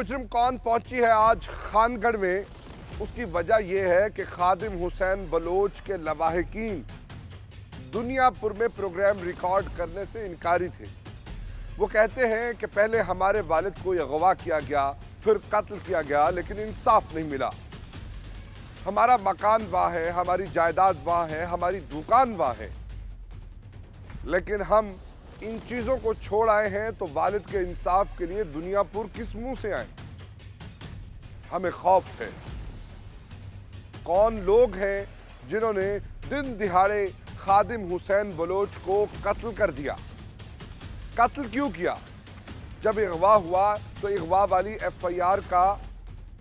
मुजरिम कौन पहुंची है आज खानगढ़ में, उसकी वजह यह है कि खादिम हुसैन बलोच के लवाहिकीन दुनियापुर में प्रोग्राम रिकॉर्ड करने से इनकारी थे। वो कहते हैं कि पहले हमारे वालिद को अगवा किया गया, फिर कत्ल किया गया, लेकिन इंसाफ नहीं मिला। हमारा मकान वहाँ है, हमारी जायदाद वहाँ है, हमारी दुकान वहाँ है, लेकिन हम इन चीज़ों को छोड़ आए हैं तो वालिद के इंसाफ के लिए दुनियापुर किस मुंह से आए? हमें खौफ है। कौन लोग हैं जिन्होंने दिन दिहाड़े खादिम हुसैन बलोच को कत्ल कर दिया? कत्ल क्यों किया? जब अगवा हुआ तो अगवा वाली एफआईआर का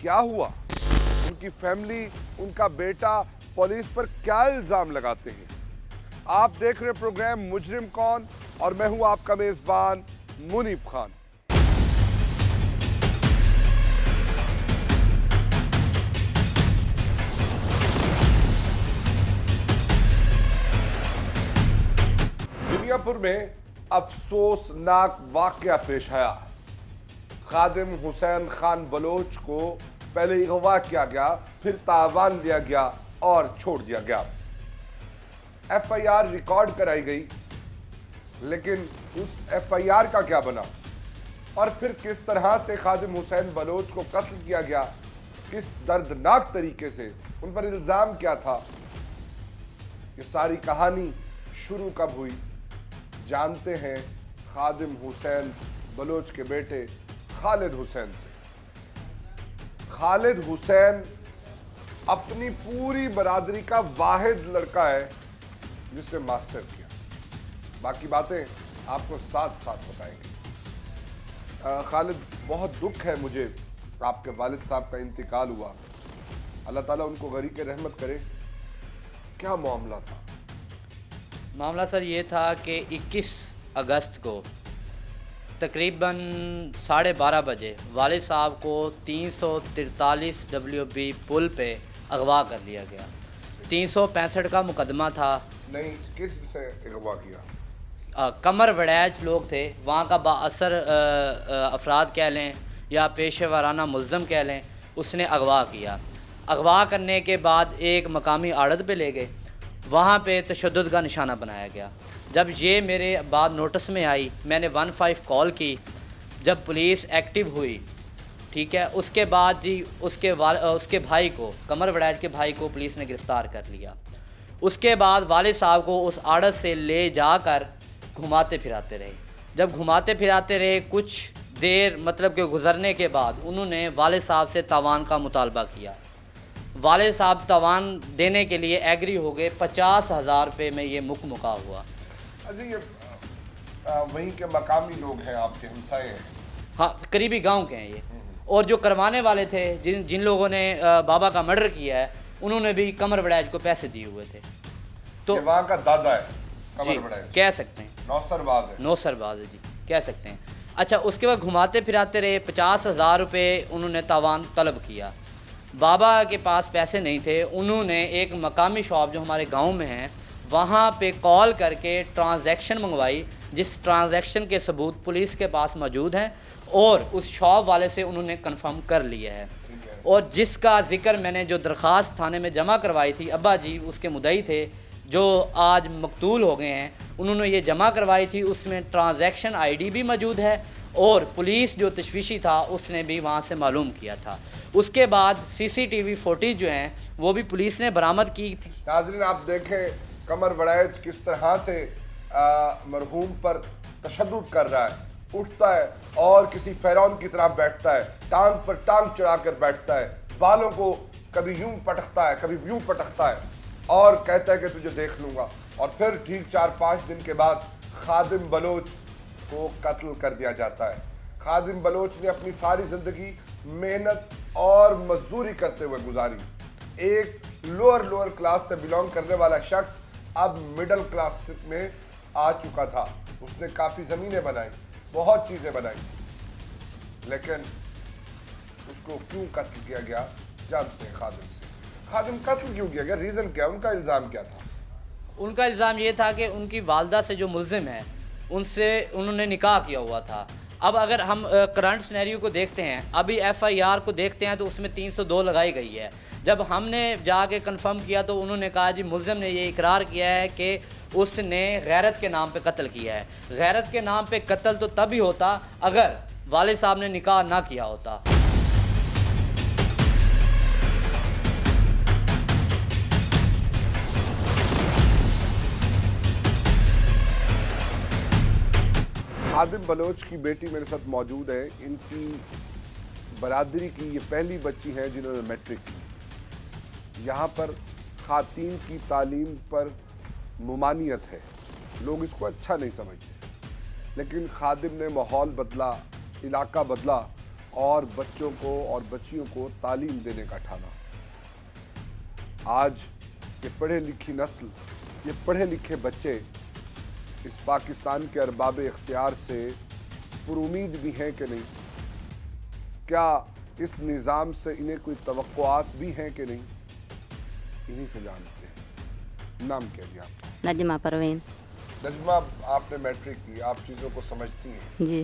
क्या हुआ? उनकी फैमिली, उनका बेटा पुलिस पर क्या इल्ज़ाम लगाते हैं? आप देख रहे प्रोग्राम मुजरिम कौन, और मैं हूं आपका मेज़बान मुनीब खान। दुनियापुर में अफसोसनाक वाकया पेश आया। खादिम हुसैन खान बलोच को पहले अगवा किया गया, फिर तावान लिया गया और छोड़ दिया गया। एफआईआर रिकॉर्ड कराई गई, लेकिन उस एफआईआर का क्या बना? और फिर किस तरह से खादिम हुसैन बलोच को कत्ल किया गया, किस दर्दनाक तरीके से, उन पर इल्ज़ाम क्या था? ये सारी कहानी शुरू कब हुई? जानते हैं खादिम हुसैन बलोच के बेटे खालिद हुसैन से। खालिद हुसैन अपनी पूरी बरादरी का वाहिद लड़का है जिसने मास्टर किया। बाकी बातें आपको साथ साथ बताएंगे। खालिद, बहुत दुख है मुझे, आपके वालिद साहब का इंतकाल हुआ। अल्लाह ताला उनको गरीक रहमत करे। क्या मामला था? मामला सर ये था कि 21 अगस्त को तकरीबन 12:30 बजे वालिद साहब को 343 WB पुल पे अगवा कर लिया गया। 365 का मुकदमा था। नहीं, किस से अगवा किया? कमर वड़ैच लोग थे वहाँ का बाअसर अफराद कह लें या पेशे वाराना मुल्ज़म कह लें, उसने अगवा किया। अगवा करने के बाद एक मकामी आड़त पे ले गए, वहाँ पे तशद्दुद का निशाना बनाया गया। जब ये मेरे बाद नोटिस में आई, मैंने 15 कॉल की। जब पुलिस एक्टिव हुई, ठीक है, उसके बाद जी उसके भाई को, कमर वड़ैच के भाई को पुलिस ने गिरफ़्तार कर लिया। उसके बाद वालिद साहब को उस आड़त से ले जाकर घुमाते फिराते रहे। जब घुमाते फिराते रहे, कुछ देर मतलब के गुज़रने के बाद उन्होंने वालिद साहब से तावान का मुतालबा किया। वालिद साहब तावान देने के लिए एग्री हो गए। 50,000 रुपये में ये मुका हुआ। अजी, ये वहीं के मकामी लोग हैं, आपके हमसाए हैं? हाँ, करीबी गांव के हैं ये। और जो करवाने वाले थे, जिन लोगों ने बाबा का मर्डर किया है, उन्होंने भी कमर वड़ैच को पैसे दिए हुए थे। तो वहाँ का दादा है कमर वड़ैच, कह सकते हैं नौसरबाज है। नौसरबाज है जी, कह सकते हैं। अच्छा, उसके बाद घुमाते फिराते रहे। 50,000 रुपये उन्होंने तावान तलब किया। बाबा के पास पैसे नहीं थे। उन्होंने एक मकामी शॉप जो हमारे गांव में है, वहाँ पे कॉल करके ट्रांजैक्शन मंगवाई, जिस ट्रांजैक्शन के सबूत पुलिस के पास मौजूद हैं, और उस शॉप वाले से उन्होंने कंफर्म कर लिया है। और जिसका जिक्र मैंने जो दरख्वास्त थाने में जमा करवाई थी, अब्बा जी उसके मुद्दई थे जो आज मकतूल हो गए हैं, उन्होंने ये जमा करवाई थी। उसमें ट्रांजैक्शन आईडी भी मौजूद है, और पुलिस जो तशवीशी था उसने भी वहाँ से मालूम किया था। उसके बाद CCTV फुटेज जो हैं वो भी पुलिस ने बरामद की थी। नाज़रीन, आप देखें कमर वड़ैच किस तरह से मरहूम पर तशद्दुद कर रहा है। उठता है और किसी फ़िरौन की तरह बैठता है, टांग पर टांग चढ़ा कर बैठता है, बालों को कभी यूं पटकता है, कभी यूं पटकता है, और कहता है कि तुझे देख लूँगा। और फिर ठीक 4-5 दिन के बाद खादिम बलोच को कत्ल कर दिया जाता है। खादिम बलोच ने अपनी सारी ज़िंदगी मेहनत और मजदूरी करते हुए गुजारी। एक लोअर क्लास से बिलोंग करने वाला शख्स अब मिडिल क्लास में आ चुका था। उसने काफ़ी ज़मीनें बनाई, बहुत चीज़ें बनाई, लेकिन उसको क्यों कत्ल किया गया जानते हैं खादिम से। खादिम कत्ल क्यों किया गया? रीज़न क्या? उनका इल्ज़ाम क्या था? उनका इल्ज़ाम ये था कि उनकी वालदा से जो मुल्ज़िम है, उनसे उन्होंने निकाह किया हुआ था। اب اگر ہم کرنٹ سینیریو کو دیکھتے ہیں, ابھی FIR کو دیکھتے ہیں تو اس میں 302 لگائی گئی ہے. جب ہم نے جا کے کنفرم کیا تو انہوں نے کہا جی ملزم نے یہ اقرار کیا ہے کہ اس نے غیرت کے نام پہ قتل کیا ہے. غیرت کے نام پہ قتل تو تب ہی ہوتا اگر والد صاحب نے نکاح نہ کیا ہوتا. خادم بلوچ کی بیٹی میرے ساتھ موجود ہے. ان کی برادری کی یہ پہلی بچی ہیں جنہوں نے میٹرک کی. یہاں پر خواتین کی تعلیم پر ممانعت ہے, لوگ اس کو اچھا نہیں سمجھتے, لیکن خادم نے ماحول بدلا, علاقہ بدلا اور بچوں کو اور بچیوں کو تعلیم دینے کا ٹھانا. آج یہ پڑھے لکھی نسل, یہ پڑھے لکھے بچے اس پاکستان کے ارباب اختیار سے پر امید بھی ہیں کہ نہیں؟ کیا اس نظام سے انہیں کوئی توقعات بھی ہیں کہ نہیں؟ انہی سے جانتے ہیں. نام کیا جی آپ؟ نجمہ پروین. نجمہ, آپ نے میٹرک کی, آپ چیزوں کو سمجھتی ہیں. جی.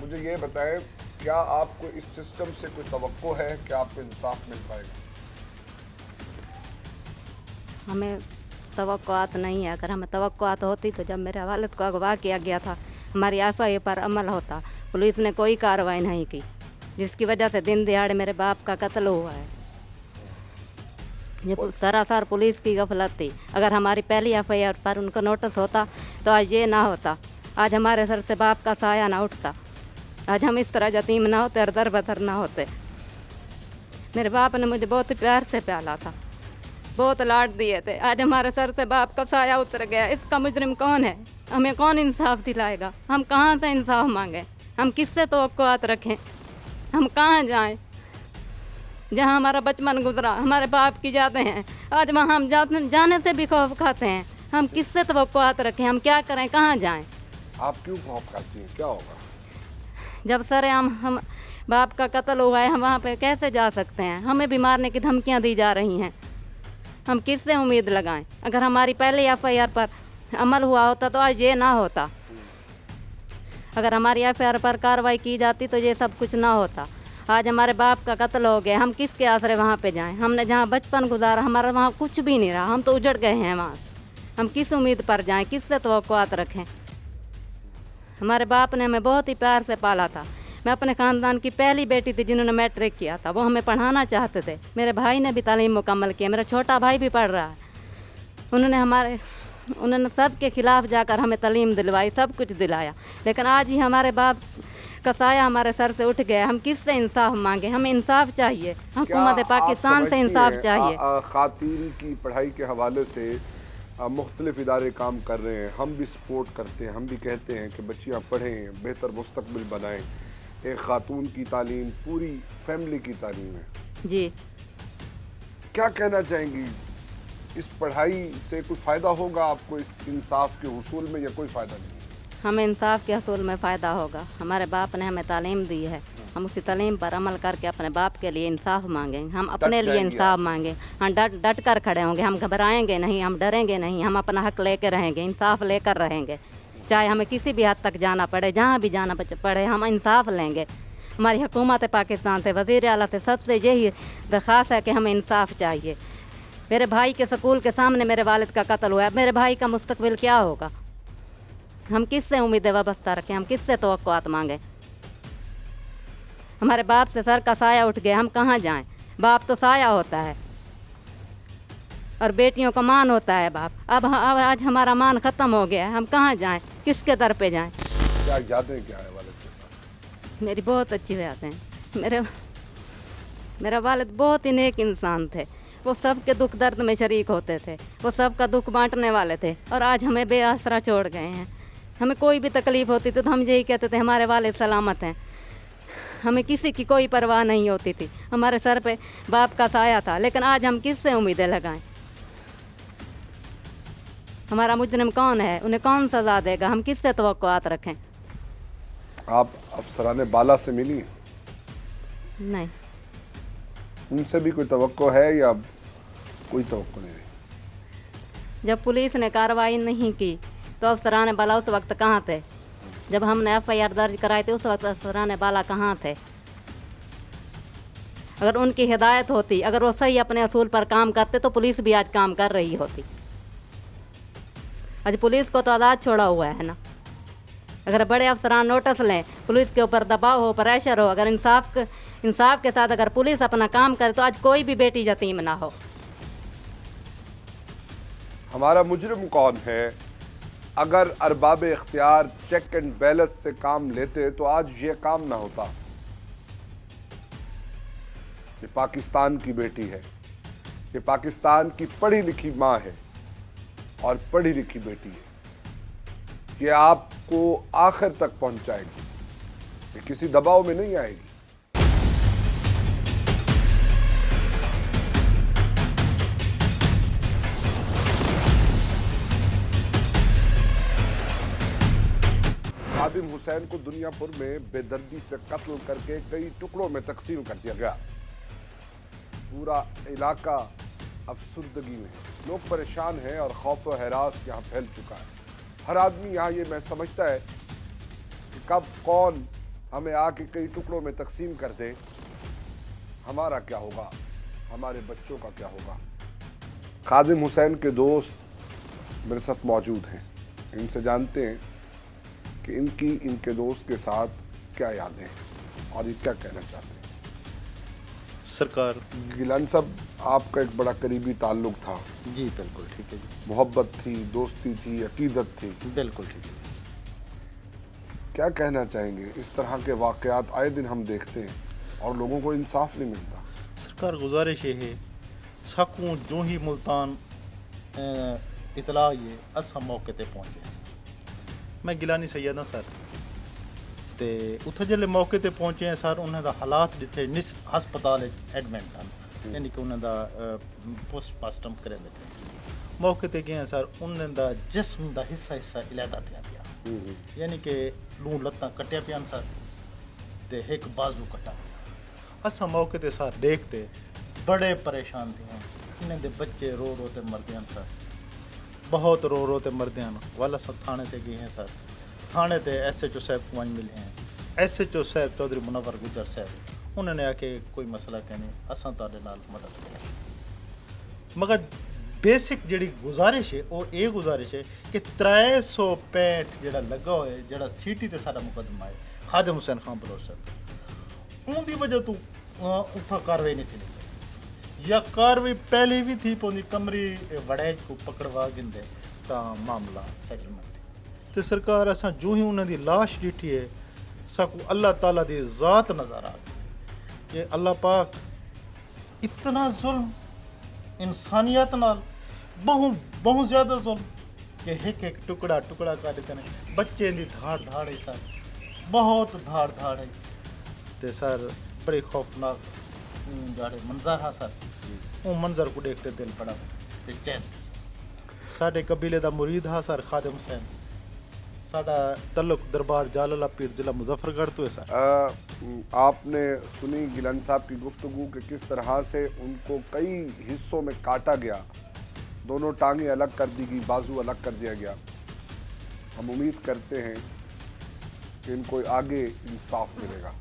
مجھے یہ بتائیں, کیا آپ کو اس سسٹم سے کوئی توقع ہے کہ آپ کو انصاف مل پائے گا؟ ہمیں توقعات نہیں ہے. اگر ہمیں توقعات ہوتی تو جب میرے والد کو اغوا کیا گیا تھا ہماری FIR پر عمل ہوتا. پولیس نے کوئی کارروائی نہیں کی, جس کی وجہ سے دن دہاڑے میرے باپ کا قتل ہوا ہے. یہ سراسر پولیس کی غفلت تھی. اگر ہماری پہلی FIR پر ان کا نوٹس ہوتا تو آج یہ نہ ہوتا. آج ہمارے سر سے باپ کا سایہ نہ اٹھتا. آج ہم اس طرح یتیم نہ ہوتے اور در بدر نہ ہوتے. میرے باپ نے مجھے بہت پیار سے پالا تھا, بہت لاڈ دیے تھے. آج ہمارے سر سے باپ کا سایہ اتر گیا. اس کا مجرم کون ہے؟ ہمیں کون انصاف دلائے گا؟ ہم کہاں سے انصاف مانگیں؟ ہم کس سے توقعات رکھیں؟ ہم کہاں جائیں جہاں ہمارا بچپن گزرا؟ ہمارے باپ کی یادیں ہیں, آج وہاں ہم جانے سے بھی خوف کھاتے ہیں. ہم کس سے توقعات رکھیں؟ ہم کیا کریں؟ کہاں جائیں؟ آپ کیوں خوف کھاتی ہیں؟ کیا ہوگا جب سر ہم باپ کا قتل ہوا ہے, ہم وہاں پہ کیسے جا سکتے ہیں؟ ہمیں بھی مارنے کی دھمکیاں دی جا رہی ہیں. ہم کس سے امید لگائیں؟ اگر ہماری پہلی FIR پر عمل ہوا ہوتا تو آج یہ نہ ہوتا. اگر ہماری FIR پر کارروائی کی جاتی تو یہ سب کچھ نہ ہوتا. آج ہمارے باپ کا قتل ہو گیا, ہم کس کے آسرے وہاں پہ جائیں؟ ہم نے جہاں بچپن گزارا ہمارا وہاں کچھ بھی نہیں رہا, ہم تو اجڑ گئے ہیں وہاں. ہم کس امید پر جائیں؟ کس سے توقعات رکھیں؟ ہمارے باپ نے ہمیں بہت ہی پیار سے پالا تھا. میں اپنے خاندان کی پہلی بیٹی تھی جنہوں نے میٹرک کیا تھا. وہ ہمیں پڑھانا چاہتے تھے. میرے بھائی نے بھی تعلیم مکمل کی, میرا چھوٹا بھائی بھی پڑھ رہا ہے. انہوں نے سب کے خلاف جا کر ہمیں تعلیم دلوائی, سب کچھ دلایا. لیکن آج ہی ہمارے باپ کا سایہ ہمارے سر سے اٹھ گیا. ہم کس سے انصاف مانگیں؟ ہمیں انصاف چاہیے, حکومت پاکستان سے انصاف چاہیے. خواتین کی پڑھائی کے حوالے سے مختلف ادارے کام کر رہے ہیں, ہم بھی سپورٹ کرتے ہیں, ہم بھی کہتے ہیں کہ بچیاں پڑھیں, بہتر مستقبل بنائیں. ایک خاتون کی تعلیم پوری فیملی کی تعلیم ہے. جی. کیا کہنا چاہیں گی, اس پڑھائی سے کوئی فائدہ ہوگا آپ کو اس انصاف کے حصول میں, یا کوئی فائدہ نہیں؟ ہمیں انصاف کے حصول میں فائدہ ہوگا. ہمارے باپ نے ہمیں تعلیم دی ہے, ہم اسی تعلیم پر عمل کر کے اپنے باپ کے لیے انصاف مانگیں. ہم اپنے لیے انصاف مانگیں, ہم ڈٹ کر کھڑے ہوں گے. ہم گھبرائیں گے نہیں, ہم ڈریں گے نہیں. ہم اپنا حق لے کے رہیں گے, انصاف لے کر رہیں گے. چاہے ہمیں کسی بھی حد تک جانا پڑے, جہاں بھی جانا پڑے, ہم انصاف لیں گے. ہماری حکومت پاکستان سے, وزیر اعلیٰ سے سب سے یہی درخواست ہے کہ ہمیں انصاف چاہیے. میرے بھائی کے سکول کے سامنے میرے والد کا قتل ہوا ہے. میرے بھائی کا مستقبل کیا ہوگا؟ ہم کس سے امیدیں وابستہ رکھیں؟ ہم کس سے توقعات مانگیں؟ ہمارے باپ سے سر کا سایہ اٹھ گیا, ہم کہاں جائیں؟ باپ تو سایہ ہوتا ہے اور بیٹیوں کا مان ہوتا ہے باپ. اب آج ہمارا مان ختم ہو گیا ہے, ہم کہاں جائیں؟ کس کے در پہ جائیں؟ کیا یادیں کیا ہے والد کے ساتھ؟ میری بہت اچھی یادیں. میرا والد بہت ہی نیک انسان تھے. وہ سب کے دکھ درد میں شریک ہوتے تھے, وہ سب کا دکھ بانٹنے والے تھے. اور آج ہمیں بے آسرا چھوڑ گئے ہیں. ہمیں کوئی بھی تکلیف ہوتی تھی تو ہم یہی کہتے تھے ہمارے والد سلامت ہیں. ہمیں کسی کی کوئی پرواہ نہیں ہوتی تھی. ہمارے سر پہ باپ کا سایہ تھا. لیکن آج ہم کس سے امیدیں لگائیں؟ ہمارا مجرم کون ہے؟ انہیں کون سزا دے گا؟ ہم کس سے توقعات رکھیں؟ آپ افسران بالا سے ملی ہیں؟ نہیں. ان سے بھی کوئی توقع ہے یا کوئی توقع نہیں؟ جب پولیس نے کارروائی نہیں کی تو افسران بالا اس وقت کہاں تھے؟ जब हमने FIR दर्ज कराई थी उस वक्त असराने बाला कहाँ थे? अगर उनकी हिदायत होती, अगर वो सही अपने असूल पर काम करते तो पुलिस भी आज काम कर रही होती। आज पुलिस को तो आज़ाद छोड़ा हुआ है ना। अगर बड़े अफसरान नोटिस लें, पुलिस के ऊपर दबाव हो, प्रेशर हो, अगर इंसाफ के साथ अगर पुलिस अपना काम करे तो आज कोई भी बेटी यतीम ना हो। हमारा मुजरिम कौन है? अगर अरबाब इख्तियार चेक एंड बैलेंस से काम लेते तो आज ये काम ना होता। ये पाकिस्तान की बेटी है, ये पाकिस्तान की पढ़ी लिखी माँ है और पढ़ी लिखी बेटी है। ये आपको आखिर तक पहुंचाएगी, ये किसी दबाव में नहीं आएगी। खादिम हुसैन को दुनियापुर में बेदर्दी से कत्ल करके कई टुकड़ों में तकसीम कर दिया गया। पूरा इलाका अफसुर्दगी में, लोग परेशान हैं और खौफ व हरास यहाँ फैल चुका है। हर आदमी यहाँ ये मैं समझता है कि कब कौन हमें आके कई टुकड़ों में तकसीम कर दे, हमारा क्या होगा, हमारे बच्चों का क्या होगा। खादिम हुसैन के दोस्त मेरे साथ मौजूद हैं, इनसे जानते हैं कि इनके दोस्त के साथ क्या यादें हैं और ये क्या कहना चाहते हैं। सरकार गिलानी साहब, आपका एक बड़ा करीबी ताल्लुक था। जी बिल्कुल ठीक है जी, मोहब्बत थी, दोस्ती थी, अकीदत थी। बिल्कुल ठीक है। क्या कहना चाहेंगे? इस तरह के वाक़यात आए दिन हम देखते हैं और लोगों को इंसाफ नहीं मिलता। सरकार गुजारिश ये है, साकू जो ही मुल्तान इतला ये असा मौके ते पहुंचे। मैं गिलानी सैयद हाँ सर, तो उत्थे जल्ले मौके ते पहुंचे हैं सर, उन्हें दा हालात जिथे निस हस्पताल एडमिट हैं, यानी कि उन्हें दा पोस्टमार्टम करे दे मौके ते गए हैं सर, उन्हें दा जिस्म दा हिस्सा इलादा थिया पिया, यानी कि लूं लत्तां कटिया पिया सर, ते एक बाजू कटा पिया। असा मौके ते सर देखते बड़े परेशान थे हैं, इन्हें दे बच्चे रो रो ते मरदे हैं सर, बहुत रो रो ते मरदे हैं। वाला सब थाने ते गए हैं सर, थाने ते SHO साहब को वहीं मिले हैं। SHO साहब चौधरी मुनव्वर गुजर साहब, उन्होंने आके कोई मसला कहने असां तुहाडे नाल मदद करें, मगर बेसिक जिहड़ी गुजारिश है वो ये गुजारिश है कि 365 जिहड़ा लगा होए, जिहड़ा सीटी ते साडा मुकदमा है खादिम हुसैन खान बलोच साहब, उनकी वजह तो उत्था कार्रवाई नहीं थी, या कार्रवाई पहले भी थी पौंदी कमरी वड़ैज को पकड़वा गिंदे ता मामला सेटलमेंट थी। तो सरकार असां जो ही उन्होंने लाश ॾिठी है, साकू अल्लाह ताला दी ज़ात नज़र आ गई कि अल्लाह पाक इतना जुल्म इंसानियत नाल बहुत ज़्यादा जुल्म कि एक टुकड़ा कर देते हैं। बच्चे दी धाड़ है सर, बहुत धाड़ है। तो सर बड़े खौफनाक जाड़े मंजर है सर, वो मंजर को देखते दिल बड़ा बेचैन। साढ़े कबीले दा मुरीद हा सर खादिम हुसैन, साडा तल्लुक दरबार जालाला पीर जिला मुजफ्फरगढ़ तो है सर। आपने सुनी गिलानी साहब की गुफ्तगू कि किस तरह से उनको कई हिस्सों में काटा गया, दोनों टांगें अलग कर दी गई, बाजू अलग कर दिया गया। हम उम्मीद करते हैं कि इनको आगे इंसाफ मिलेगा।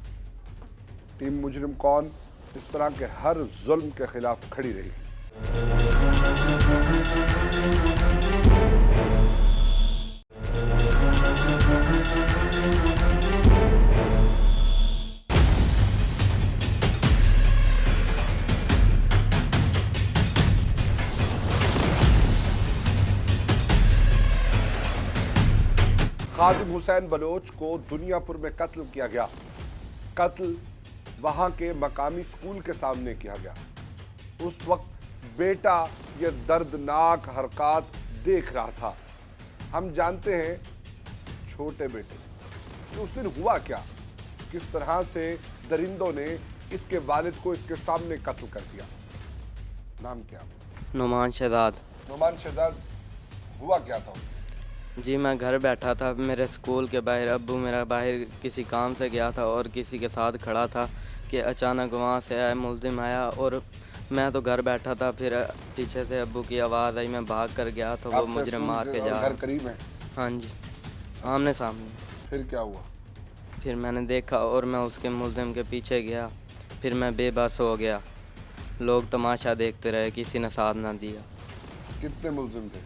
टीम मुजरिम कौन इस तरह के हर जुल्म के खिलाफ खड़ी रही। खादिम हुसैन बलोच को दुनियापुर में कत्ल किया गया। कत्ल वहां के मकामी स्कूल के सामने किया गया। उस वक्त बेटा ये दर्दनाक हरकत देख रहा था। हम जानते हैं छोटे बेटे से कि उस दिन हुआ क्या, किस तरह से दरिंदों ने इसके वालिद को इसके सामने कत्ल कर दिया। नाम क्या? नुमान शहजाद। नुमान शहजाद, हुआ क्या था? जी मैं घर बैठा था, मेरे स्कूल के बाहर अब्बू मेरा बाहर किसी काम से गया था और किसी के साथ खड़ा था कि अचानक वहाँ से आया मुल्जिम आया और मैं तो घर बैठा था। फिर पीछे से अब्बू की आवाज़ आई, मैं भाग कर गया तो वो मुझे मार के जा। घर करीब है? हाँ जी, आमने सामने। फिर क्या हुआ? फिर मैंने देखा और मैं उसके मुल्ज़िम के पीछे गया। फिर मैं बेबस हो गया। लोग तमाशा देखते रहे, किसी ने साथ ना दिया। कितने मुलजिम थे?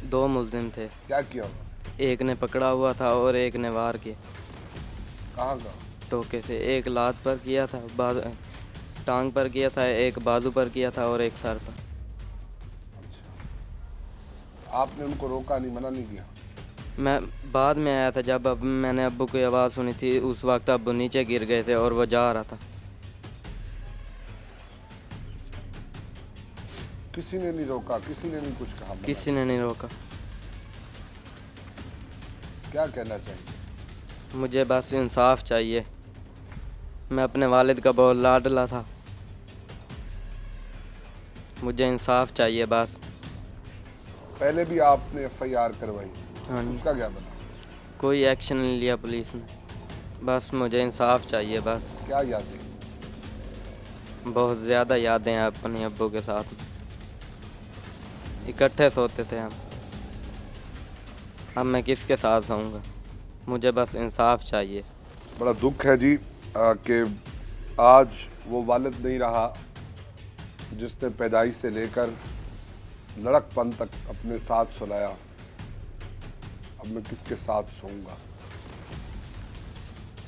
2 मुल्ज़िम थे, क्या किया उन्होंने? एक ने पकड़ा हुआ था और एक ने वार किया कहाँ का? टोके से। एक लात पर किया था, टांग पर किया था, एक बाजू पर किया था और एक सर पर। अच्छा, आपने उनको रोका नहीं, मना नहीं किया? मैं बाद में आया था, जब अब मैंने अब्बू की आवाज़ सुनी थी, उस वक्त अब्बू नीचे गिर गए थे और वो जा रहा था। किसी ने नहीं रोका, किसी ने नहीं कुछ कहा? मना? किसी ने नहीं रोका। क्या कहना चाहिए? मुझे बस इंसाफ चाहिए। मैं अपने वालिद का बहुत लाडला था, मुझे इंसाफ चाहिए बस। पहले भी आपने FIR करवाई, हाँ जी, उसका क्या बना? कोई एक्शन नहीं लिया पुलिस ने। बस मुझे इंसाफ चाहिए बस। क्या यादें? बहुत ज़्यादा यादें हैं अपने अब्बू के साथ। इकट्ठे सोते थे हम। अब मैं किसके साथ सोऊंगा? मुझे बस इंसाफ चाहिए। बड़ा दुख है जी कि आज वो वालिद नहीं रहा जिसने पैदाइश से लेकर लड़कपन तक अपने साथ सुलाया। अब मैं किसके साथ सोऊंगा?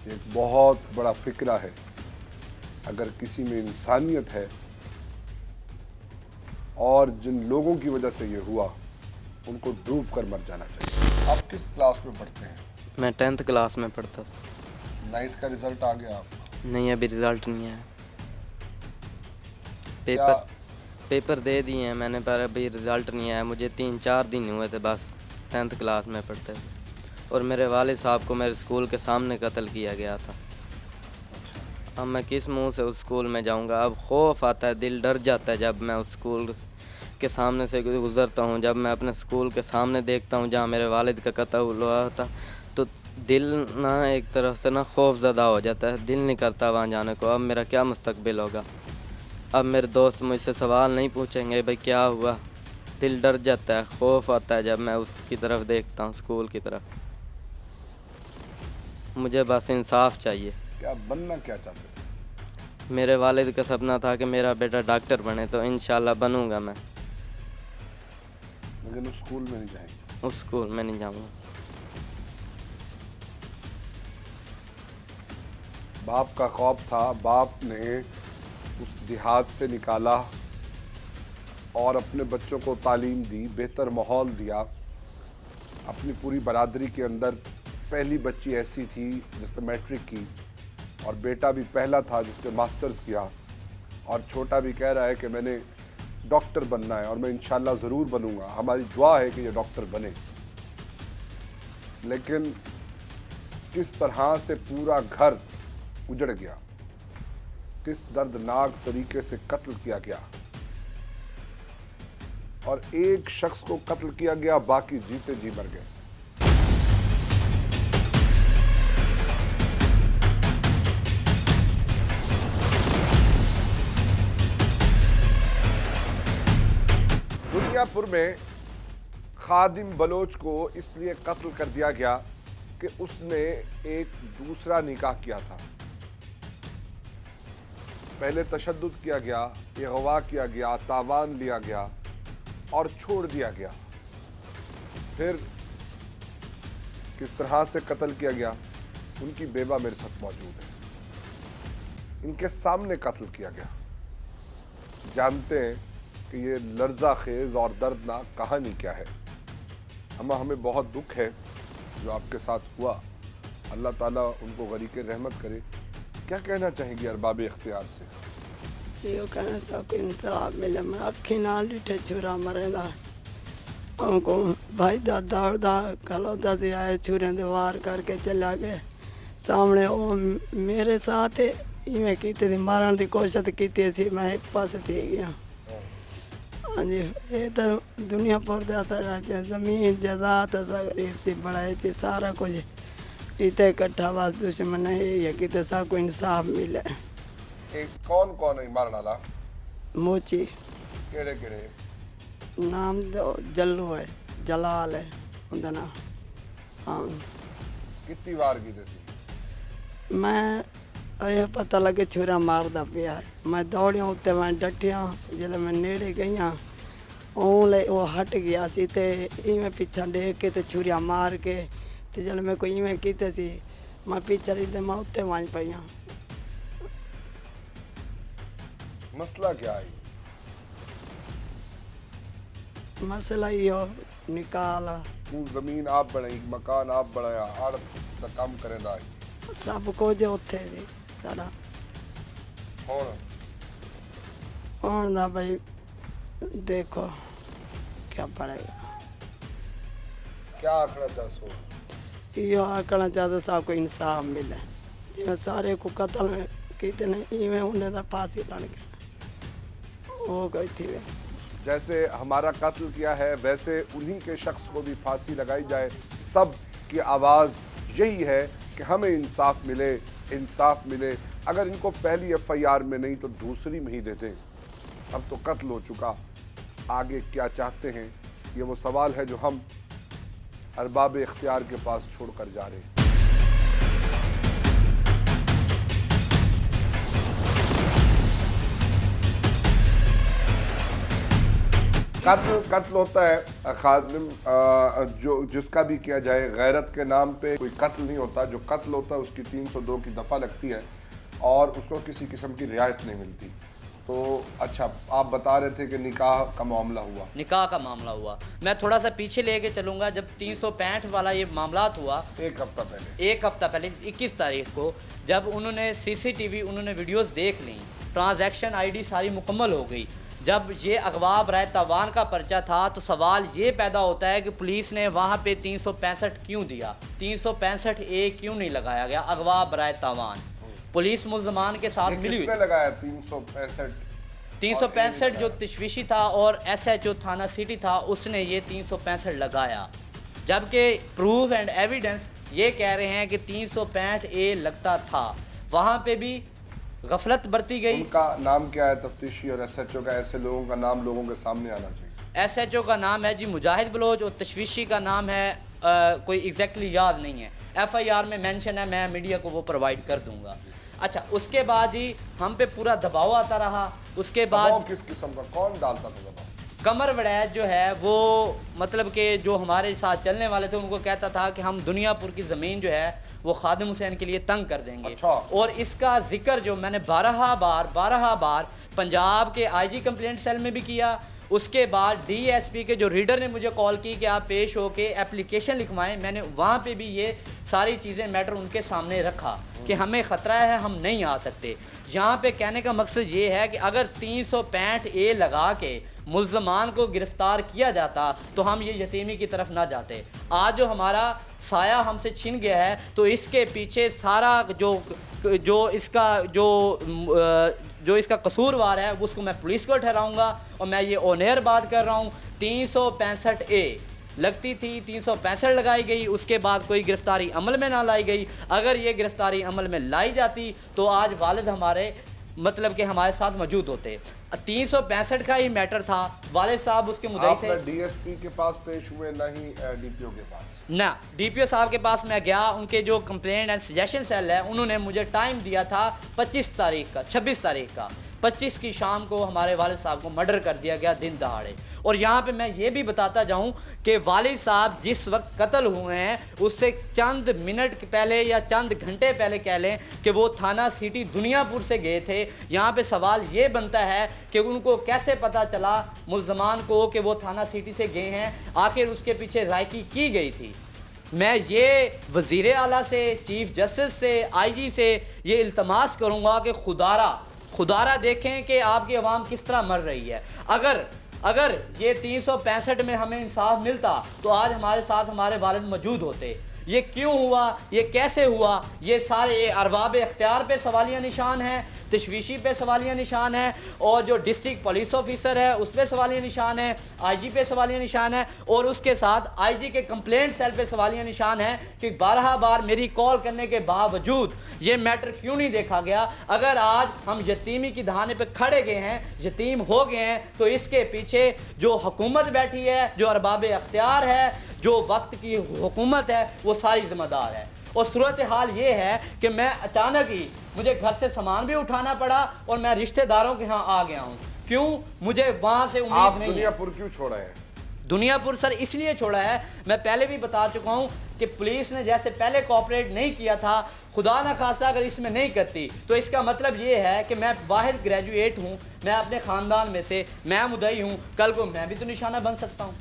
एक बहुत बड़ा फिक्रा है। अगर किसी में इंसानियत है और जिन लोगों की वजह से ये हुआ उनको डूब कर मर जाना चाहिए। आप किस क्लास में पढ़ते हैं? मैं 10th क्लास में पढ़ता था। 9th का रिजल्ट आ गया आपका? नहीं, अभी रिज़ल्ट नहीं आया। क्या? पेपर दे दिए हैं मैंने, पर अभी रिज़ल्ट नहीं आया। मुझे 3-4 दिन हुए थे बस 10th क्लास में पढ़ते थे, और मेरे वालिद साहब को मेरे स्कूल के सामने कत्ल किया गया था। अब मैं किस मुंह से उस स्कूल में जाऊंगा? अब खौफ आता है, दिल डर जाता है जब मैं उस स्कूल के सामने से गुज़रता हूं। जब मैं अपने स्कूल के सामने देखता हूं जहां मेरे वालिद का कत्ल हुआ था, तो दिल ना एक तरफ से ना खौफ ज़दा हो जाता है। दिल नहीं करता वहाँ जाने को। अब मेरा क्या मुस्तकबिल होगा? अब मेरे दोस्त मुझसे सवाल नहीं पूछेंगे भाई क्या हुआ। दिल डर जाता है, खौफ आता है जब मैं उसकी तरफ देखता हूँ, स्कूल की तरफ। मुझे बस इंसाफ चाहिए। क्या बनना क्या चाहते थे? मेरे वालिद का सपना था कि मेरा बेटा डॉक्टर बने, तो इंशाल्लाह बनूंगा मैं। लेकिन उस स्कूल में नहीं जाएंगे? उस स्कूल में नहीं जाऊंगा। बाप का खौफ था, बाप ने उस देहात से निकाला और अपने बच्चों को तालीम दी, बेहतर माहौल दिया। अपनी पूरी बरादरी के अंदर पहली बच्ची ऐसी थी जिसने मैट्रिक की, और बेटा भी पहला था जिसने मास्टर्स किया, और छोटा भी कह रहा है कि मैंने डॉक्टर बनना है और मैं इंशाल्लाह ज़रूर बनूंगा। हमारी दुआ है कि ये डॉक्टर बने। लेकिन किस तरह से पूरा घर उजड़ गया, किस दर्दनाक तरीके से कत्ल किया गया, और एक शख्स को कत्ल किया गया, बाकी जीते जी मर गए। दुनियापुर में खादिम बलोच को इसलिए कत्ल कर दिया गया कि उसने एक दूसरा निकाह किया था। पहले तशद्दुद किया गया, अगवा किया गया, तावान लिया गया और छोड़ दिया गया। फिर किस तरह से कत्ल किया गया, उनकी बेवा मेरे साथ मौजूद है। इनके सामने कत्ल किया गया। जानते हैं कि ये लर्जा खेज और दर्दनाक कहानी क्या है। हमें बहुत दुख है जो आपके साथ हुआ। अल्लाह ताला उनको गरीक़े रहमत करे। क्या कहना चाहेंगी अरबाब इख्तियार से? यो कहना सब इंसाफ मिले। मैं अखी नाल डिठे छुरा मरेंदा उनको भाई दा दौड़दा खलोता से आए, छुरे दे वार करके चला गए सामने। वो मेरे साथ इवें कीते थी, मारन की कोशिश की सी, मैं एक पास थी गया। हाँ जी, ये तो दुनिया पर जमीन जजात गरीब सी बढ़ाई थी, सारा कुछ इतने इकट्ठा बस दुश्मन नहीं है कि सबको इंसाफ मिले। कौन कौन है मारने वाला? मोची केड़े केड़े नाम तो जल्लू है, जलाल है उनका नाम। हाँ, कितनी वार की सी? मैं ਇਹ ਪਤਾ ਲੱਗੇ ਛੁਰਾ ਮਾਰਦਾ ਪਿਆ ਹੈ। ਮੈਂ ਦੌੜਿਆ ਉੱਤੇ ਮੈਂ ਡੱਟਿਆ, ਜਦੋਂ ਮੈਂ ਨੇੜੇ ਗਈਆਂ ਉਹ ਹਟ ਗਿਆ ਸੀ ਤੇ ਇਵੇਂ ਪਿੱਛਾ ਡੇਕ ਕੇ ਤੇ ਛੁਰੀਆ ਮਾਰ ਕੇ ਤੇ ਜਦੋਂ ਮੈਂ ਕੋਈ ਇਵੇਂ ਕੀਤੇ ਸੀ ਮੈਂ ਪਿੱਛੇ ਤੇ ਮੈਂ ਉੱਤੇ ਵਾਂ ਪਈਆਂ। मसला क्या है? ਮਸਲਾ ਇਹ ਨਿਕਾਲ वो जमीन आप बनाई, मकान आप बनाया, आड़त का काम करेंदा है। ਸਭ ਕੁਝ ਉੱਥੇ ਸੀ ਸਾਡਾ। ਹੁਣ ਦਾ ਭਾਈ ਦੇਖੋ ਕੀ ਪੜੇਗਾ। क्या आंकड़ा चाहते हो? ਇਹ ਆਕਣਾ ਚਾਹਦਾ ਸਭ ਕੋਈ ਇਨਸਾਫ ਮਿਲੇ, ਜਿਵੇਂ ਸਾਰੇ ਕੋ ਕਤਲ ਕੀਤੇ ਨੇ ਇਵੇਂ ਉਹਨੇ ਦਾ फांसी लड़ के वो गई थी वे। जैसे हमारा कत्ल किया है वैसे उन्हीं के शख्स को भी फांसी लगाई जाए। सब की आवाज़ यही है कि हमें इंसाफ मिले, इंसाफ मिले। अगर इनको पहली FIR में नहीं तो दूसरी में ही देते। अब तो कत्ल हो चुका, आगे क्या चाहते हैं ये वो सवाल है जो हम अरबाब इख्तियार के पास छोड़कर जा रहे हैं। कत्ल होता है खादिम, जो जिसका भी किया जाए गैरत के नाम पे कोई कत्ल नहीं होता। जो कत्ल होता है उसकी 302 की दफ़ा लगती है और उसको किसी किस्म की रियायत नहीं मिलती। तो अच्छा, आप बता रहे थे कि निकाह का मामला हुआ। निकाह का मामला हुआ, मैं थोड़ा सा पीछे लेके चलूँगा। जब 365 वाला ये मामलात हुआ, एक हफ्ता पहले 21 तारीख को, जब उन्होंने CCTV उन्होंने वीडियोस देख ली, ट्रांजैक्शन ID सारी मुकम्मल हो गई। जब ये अगवा बराए तावान का पर्चा था तो सवाल ये पैदा होता है कि पुलिस ने वहाँ पे 365 क्यों दिया, 365A क्यों नहीं लगाया गया? अगवा बराए तावान पुलिस मुल्ज़मान के साथ मिली हुई। लगाया 365 जो तशवीशी था और SHO थाना सिटी था उसने ये 365 लगाया, जबकि प्रूफ एंड एविडेंस ये कह रहे हैं कि 365A लगता था। वहाँ पे भी गफलत बरती गई। उनका नाम क्या है तफ्तीशी और SHO का? ऐसे लोगों का नाम लोगों के सामने आना चाहिए। SHO का नाम है जी मुजाहिद बलोच और तशवीशी का नाम है कोई एग्जैक्टली याद नहीं है, FIR में मेंशन है, मैं मीडिया को वो प्रोवाइड कर दूंगा। अच्छा, उसके बाद जी हम पे पूरा दबाव आता रहा। उसके बाद किस किस्म का कौन डालता था दबाव? कमर वड़ैत जो है वो मतलब कि जो हमारे साथ चलने वाले थे उनको कहता था कि हम दुनियापुर की ज़मीन जो है वो खादिम हुसैन के लिए तंग कर देंगे। अच्छा। और इसका जिक्र जो मैंने 12 बार पंजाब के IG कंप्लेंट सेल में भी किया। उसके बाद DSP के जो रीडर ने मुझे कॉल की कि आप पेश हो के एप्लीकेशन लिखवाएं, मैंने वहाँ पे भी ये सारी चीज़ें मैटर उनके सामने रखा कि हमें ख़तरा है, हम नहीं आ सकते। यहाँ पे कहने का मकसद ये है कि अगर 365A लगा के मुल्ज़मान को गिरफ़्तार किया जाता तो हम ये यतीमी की तरफ ना जाते। आज जो हमारा साया हमसे छिन गया है तो इसके पीछे सारा जो इसका कसूरवार है उसको मैं पुलिस को ठहराऊँगा। और मैं ये ऑनेयर बात कर रहा हूँ, 365A लगती थी, 365 लगाई गई, उसके बाद कोई गिरफ्तारी अमल में ना लाई गई। अगर ये गिरफ्तारी अमल में लाई जाती तो आज वालिद हमारे मतलब कि हमारे साथ मौजूद होते। 365 का ही मैटर था, वालिद साहब उसके मुद्दई थे। DSP के पास पेश हुए, ना ही DPO के पास? ना, DPO साहब के पास मैं गया, उनके जो कंप्लेंट एंड सजेशन सेल है उन्होंने मुझे टाइम दिया था 26 तारीख का, 26 तारीख का, 25 की शाम को हमारे वालिद साहब को मर्डर कर दिया गया दिन दहाड़े। और यहाँ पे मैं ये भी बताता जाऊँ कि वालिद साहब जिस वक्त कत्ल हुए हैं उससे चंद मिनट पहले या चंद घंटे पहले कह लें कि वो थाना सिटी दुनियापुर से गए थे। यहाँ पे सवाल ये बनता है कि उनको कैसे पता चला मुल्ज़मान को कि वो थाना सिटी से गए हैं, आखिर उसके पीछे रायकी की गई थी। मैं ये वज़ीर आला से, चीफ जस्टिस से, IG से ये इल्तमास करूँगा कि खुदारा देखें कि आपकी आवाम किस तरह मर रही है। अगर ये 365 में हमें इंसाफ मिलता तो आज हमारे साथ हमारे वालिद मौजूद होते। ये क्यों हुआ, ये कैसे हुआ, ये सारे अरबाब इख्तियार पे सवालिया निशान है, तशवीशी पे सवालिया निशान है, और जो डिस्ट्रिक्ट पुलिस ऑफिसर है उस पे सवालिया निशान है, IG पे सवालिया निशान है, और उसके साथ IG के कंप्लेंट सेल पे सवालिया निशान है कि 12 बार मेरी कॉल करने के बावजूद ये मैटर क्यों नहीं देखा गया। अगर आज हम यतीमी की दहाने पे खड़े गए हैं, यतीम हो गए हैं, तो इसके पीछे जो हुकूमत बैठी है, जो अरबाब इख्तियार है, जो वक्त की हुकूमत है, वो सारी जिम्मेदार है। اور صورت حال یہ ہے کہ میں اچانک ہی مجھے گھر سے سامان بھی اٹھانا پڑا اور میں رشتہ داروں کے ہاں آ گیا ہوں. کیوں؟ مجھے وہاں سے آپ امید نہیں ہے. دنیا پور کیوں چھوڑے ہیں؟ دنیا پور سر اس لیے چھوڑا ہے، میں پہلے بھی بتا چکا ہوں کہ پولیس نے جیسے پہلے کوآپریٹ نہیں کیا تھا، خدا نہ خواستہ اگر اس میں نہیں کرتی تو اس کا مطلب یہ ہے کہ میں واحد گریجویٹ ہوں، میں اپنے خاندان میں سے میں مدعی ہوں، کل کو میں بھی تو نشانہ بن سکتا ہوں.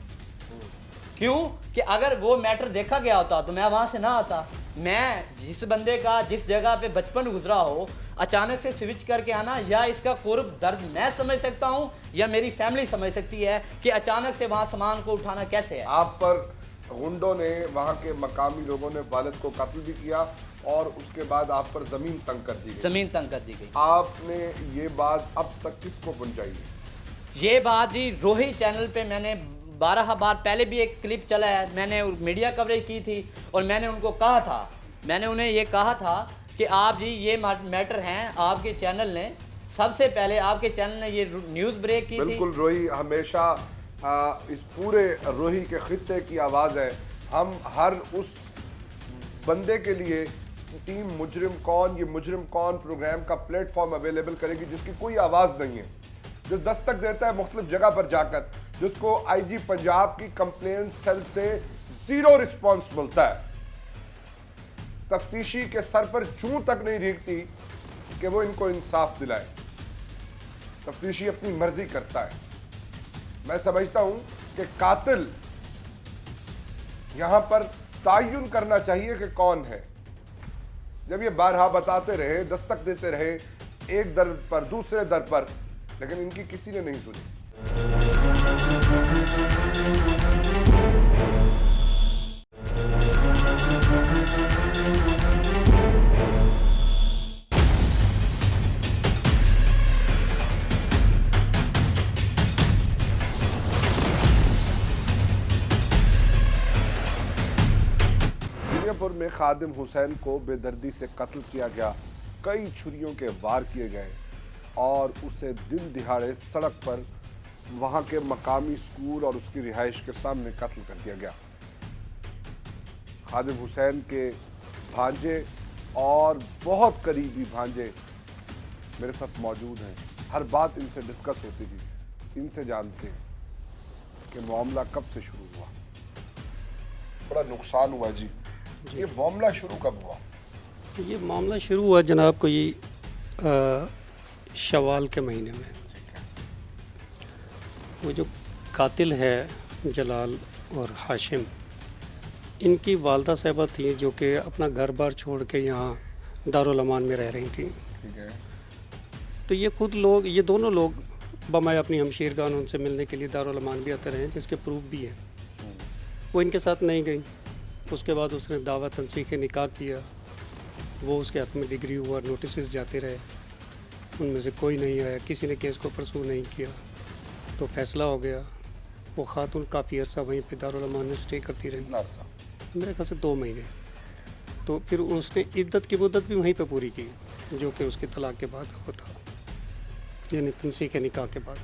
کیوں کہ اگر وہ میٹر دیکھا گیا ہوتا تو میں وہاں سے نہ آتا. میں جس بندے کا جس جگہ پہ بچپن گزرا ہو اچانک سے سوئچ کر کے آنا، یا اس کا قرب درد میں سمجھ سکتا ہوں یا میری فیملی سمجھ سکتی ہے کہ اچانک سے وہاں سامان کو اٹھانا کیسے ہے. آپ پر غنڈوں نے، وہاں کے مقامی لوگوں نے والد کو قتل بھی کیا اور اس کے بعد آپ پر زمین تنگ کر دی گئی. زمین تنگ کر دی گئی. آپ نے یہ بات اب تک کس کو پہنچائی ہے؟ یہ بات جی روہی چینل پہ میں نے 12 بار پہلے بھی ایک کلپ چلا ہے، میں نے میڈیا کوریج کی تھی اور میں نے ان کو کہا تھا، میں نے انہیں یہ کہا تھا کہ آپ جی یہ میٹر ہیں، آپ کے چینل نے سب سے پہلے آپ کے چینل نے یہ نیوز بریک کی تھی. بالکل، روہی ہمیشہ اس پورے روہی کے خطے کی آواز ہے. ہم ہر اس بندے کے لیے ٹیم مجرم کون، یہ مجرم کون پروگرام کا پلیٹ فارم اویلیبل کرے گی جس کی کوئی آواز نہیں ہے، جو دستک دیتا ہے مختلف جگہ پر جا کر، جس کو آئی جی پنجاب کی کمپلین سیل سے 0 رسپانس ملتا ہے. تفتیشی کے سر پر چوں تک نہیں ریگتی کہ وہ ان کو انصاف دلائے. تفتیشی اپنی مرضی کرتا ہے. میں سمجھتا ہوں کہ قاتل یہاں پر تعین کرنا چاہیے کہ کون ہے. جب یہ بارہا بتاتے رہے، دستک دیتے رہے ایک در پر دوسرے در پر، لیکن ان کی کسی نے نہیں سنی. دنیا پور میں خادم حسین کو بے دردی سے قتل کیا گیا، کئی چھریوں کے وار کیے گئے اور اسے دن دہاڑے سڑک پر وہاں کے مقامی اسکول اور اس کی رہائش کے سامنے قتل کر دیا گیا. خادم حسین کے بھانجے اور بہت قریبی بھانجے میرے ساتھ موجود ہیں. ہر بات ان سے ڈسکس ہوتی تھی. ان سے جانتے ہیں کہ معاملہ کب سے شروع ہوا. بڑا نقصان ہوا جی. یہ معاملہ شروع کب ہوا؟ یہ معاملہ شروع ہوا جناب کو یہ شوال کے مہینے میں. وہ جو قاتل ہے جلال اور ہاشم، ان کی والدہ صاحبہ تھیں جو کہ اپنا گھر بار چھوڑ کے یہاں دارالامان میں رہ رہی تھیں. ٹھیک ہے. تو یہ دونوں لوگ بمائے اپنی ہمشیرگان ان سے ملنے کے لیے دارالامان بھی آتے رہے ہیں، جس کے پروف بھی ہیں. وہ ان کے ساتھ نہیں گئیں. اس کے بعد اس نے دعویٰ تنسیخ نکاح کیا. وہ اس کے حق میں ڈگری ہوا، نوٹسز جاتے رہے، ان میں سے کوئی نہیں آیا، کسی نے کیس کو پرسو نہیں کیا. تو فیصلہ ہو گیا. وہ خاتون کافی عرصہ وہیں پہ دارالامان میں اسٹے کرتی رہی، میرے خیال سے 2 مہینے. تو پھر اس نے عدت کی مدت بھی وہیں پہ پوری کی، جو کہ اس کے طلاق کے بعد ہوا تھا، یعنی تنسیخ نکاح کے بعد.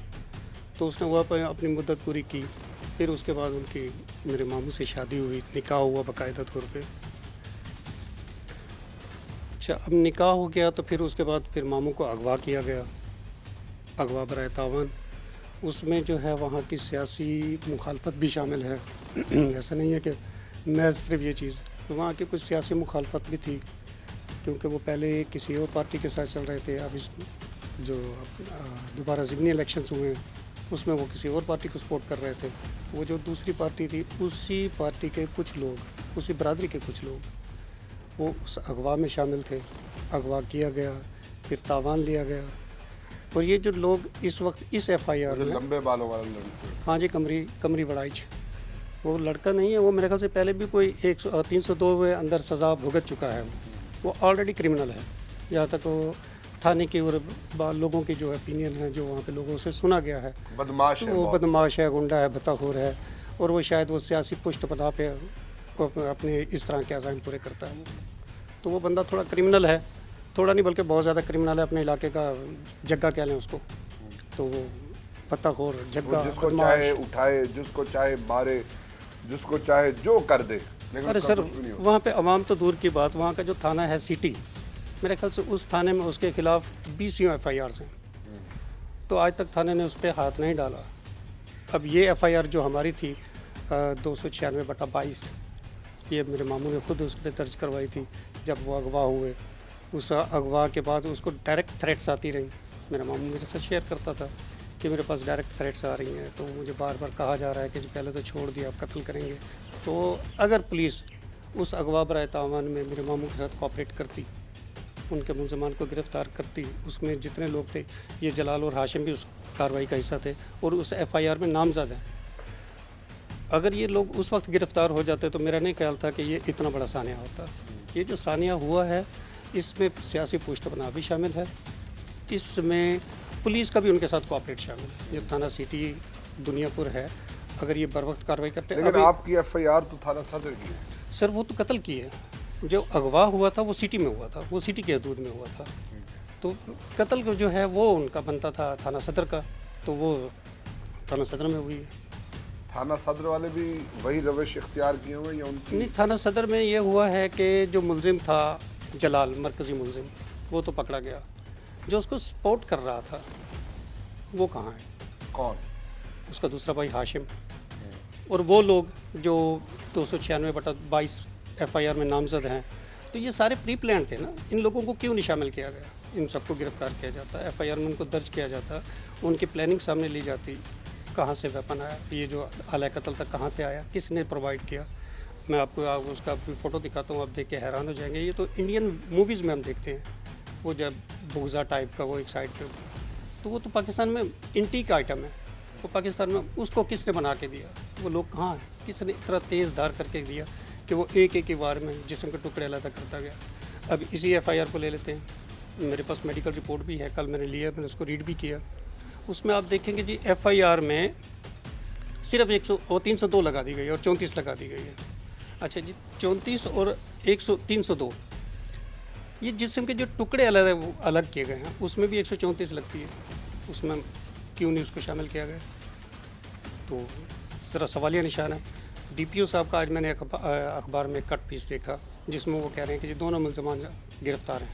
تو اس نے وہاں پہ اپنی مدت پوری کی. پھر اس کے بعد ان کی میرے ماموں سے شادی ہوئی، نکاح ہوا باقاعدہ طور پہ. اچھا، اب نکاح ہو گیا تو پھر اس کے بعد پھر ماموں کو اغوا کیا گیا، اغوا برائے تاوان. اس میں جو ہے وہاں کی سیاسی مخالفت بھی شامل ہے. ایسا نہیں ہے کہ محض صرف یہ چیز، وہاں کی کچھ سیاسی مخالفت بھی تھی، کیونکہ وہ پہلے کسی اور پارٹی کے ساتھ چل رہے تھے. اب اس جو دوبارہ ضمنی الیکشنز ہوئے ہیں اس میں وہ کسی اور پارٹی کو سپورٹ کر رہے تھے. وہ جو دوسری پارٹی تھی، اسی پارٹی کے کچھ لوگ، اسی برادری کے کچھ لوگ وہ اس اغوا میں شامل تھے. اغوا کیا گیا، پھر تاوان لیا گیا. اور یہ جو لوگ اس وقت اس ایف آئی آر میں، لمبے بالوں والا لڑکا. ہاں جی، قمری وڑائچ، وہ لڑکا نہیں ہے. وہ میرے خیال سے پہلے بھی کوئی 302 میں اندر سزا بھگت چکا ہے. وہ آلریڈی کرمنل ہے. جہاں تک وہ تھانے کی اور لوگوں کی جو اپینین ہے، جو وہاں پہ لوگوں سے سنا گیا ہے، بدماش ہے. وہ بدماش ہے، گنڈا ہے، بھتا خور ہے. اور وہ شاید وہ سیاسی پشت پناہ پہ اپنے اس طرح کے عزائم پورے کرتا ہے. تو وہ بندہ تھوڑا کرمنل ہے، تھوڑا نہیں بلکہ بہت زیادہ کرمنل ہے. اپنے علاقے کا جگہ کہہ لیں اس کو. تو وہ بھتا خور، جگہ، جس کو چاہے اٹھائے، جس کو چاہے مارے، جس کو چاہے جو کر دے. लेकिन अरे उसका सर कुछ भी नहीं होता। वहाँ पे अवाम तो दूर की बात, वहाँ का जो थाना है सिटी, मेरे ख्याल से उस थाने में उसके खिलाफ 20 FIRs हैं, तो आज तक थाने ने उस पर हाथ नहीं डाला। अब ये FIR जो हमारी थी 296/22, ये मेरे मामू ने खुद उस पर दर्ज करवाई थी जब वो अगवा हुए। उस अगवा के बाद उसको डायरेक्ट थ्रेट्स आती रहीं। मेरा मामू मेरे साथ शेयर करता था कि मेरे पास डायरेक्ट थ्रेट्स आ रही हैं, तो मुझे बार बार कहा जा रहा है कि जी पहले तो छोड़ दिया, आप कत्ल करेंगे। तो अगर पुलिस उस अगवा बराए तावान में मेरे मामू के साथ कोऑपरेट करती, उनके मुलजमान को गिरफ़्तार करती, उसमें जितने लोग थे, ये जलाल और हाशिम भी उस कार्रवाई का हिस्सा थे और उस FIR में नामजद हैं, अगर ये लोग उस वक्त गिरफ़्तार हो जाते तो मेरा नहीं ख्याल था कि ये इतना बड़ा सानिया होता। ये जो सानिया हुआ है इसमें सियासी पुष्टपना भी शामिल है, इसमें पुलिस का भी उनके साथ कोऑपरेट शामिल है। ये थाना सिटी दुनियापुर है, अगर ये बर वक्त कार्रवाई करते लेकिन अभी आपकी FIR तो थाना सदर की है। सर वो तो कत्ल की है, जो अगवा हुआ था वो सिटी में हुआ था, वो सिटी के हदूद में हुआ था, तो कत्ल को जो है वो उनका बनता था थाना सदर का, तो वो थाना सदर में हुई है। थाना सदर वाले भी वही रविश इख्तियार किए हुए या उनकी? नहीं, थाना सदर में ये हुआ है कि जो मुलजिम था जलाल, मरकज़ी मुलजिम, वो तो पकड़ा गया, जो उसको सपोर्ट कर रहा था वो कहाँ है? कौन? उसका दूसरा भाई हाशिम, और वो लोग जो 296/22 FIR में नामजद हैं, तो ये सारे प्री प्लान थे ना। इन लोगों को क्यों नहीं शामिल किया गया? इन सबको गिरफ़्तार किया जाता, FIR में उनको दर्ज किया जाता, उनकी प्लानिंग सामने ली जाती, कहाँ से वेपन आया, ये जो आला कत्ल तक कहाँ से आया, किसने प्रोवाइड किया। मैं आपको उसका फ़ोटो दिखाता हूँ, आप देख के हैरान हो जाएंगे। ये तो इंडियन मूवीज़ में हम देखते हैं, वो जब बुगज़ा टाइप का वो एक साइड पे, तो वो तो पाकिस्तान में इंटीक आइटम है, वो पाकिस्तान में उसको किसने बना के दिया? वो लोग कहाँ हैं? किसने इतना तेज़ धार करके दिया कि वो एक ही वार में जिस्म के टुकड़े अलग करता गया। अब इसी FIR को ले लेते हैं, मेरे पास मेडिकल रिपोर्ट भी है, कल मैंने लिया, मैंने उसको रीड भी किया। उसमें आप देखेंगे जी FIR में सिर्फ 302 लगा दी गई है और 34 लगा दी गई है। अच्छा जी, 34 और 302, ये जिस्म के जो टुकड़े अलग है वो अलग किए गए हैं, उसमें भी 134 लगती है, उसमें क्यों नहीं उसको शामिल किया गया? तो ज़रा सवालिया निशान है। DPO साहब का आज मैंने अखबार में कट पीस देखा जिसमें वो कह रहे हैं कि जी दोनों मुलजमान गिरफ़्तार हैं,